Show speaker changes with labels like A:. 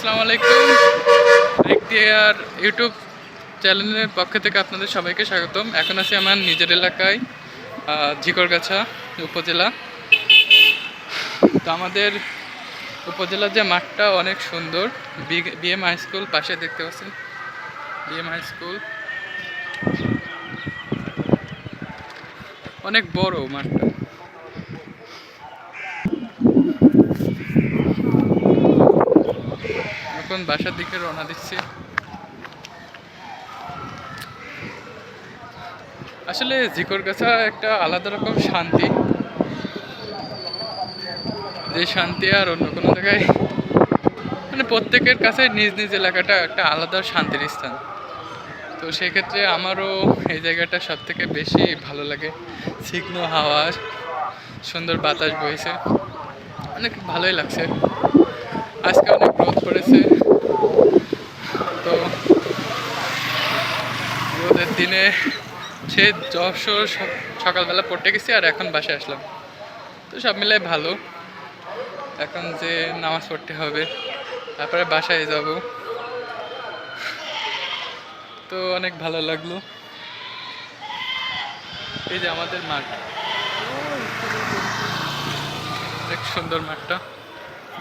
A: আসসালামু আলাইকুম। ইখতিয়ার ইউটিউব চ্যানেলের পক্ষ থেকে আপনাদের সবাইকে স্বাগতম। এখন আছি আমার নিজের এলাকায়, ঝিকরগাছা উপজেলা। তো আমাদের উপজেলার যে মাঠটা অনেক সুন্দর। বিএম হাই স্কুল পাশে দেখতে পাচ্ছেন, বিএম হাই স্কুল অনেক বড় মাঠটা। এখন বাসার দিকে রওনা দিচ্ছি। আসলে ঝিকরগাছা একটা আলাদা রকম শান্তি, যে শান্তি আর অন্য কোনো জায়গায়, মানে প্রত্যেকের কাছে নিজ নিজ এলাকাটা একটা আলাদা শান্তির স্থান। তো সেক্ষেত্রে আমারও এই জায়গাটা সব থেকে বেশি ভালো লাগে। তীক্ষ্ণ হাওয়া, সুন্দর বাতাস বইছে, অনেক ভালোই লাগছে। আজকে অনেক রোদ পড়েছে, তো রোদের দিনে সে যশোর সকালবেলা পড়তে গেছি আর এখন বাসায় আসলাম। তো সব মিলাই ভালো। এখন যে নামাজ পড়তে হবে, তারপরে বাসায় যাব। তো অনেক ভালো লাগলো। এই যে আমাদের মাঠ, অনেক সুন্দর মাঠটা।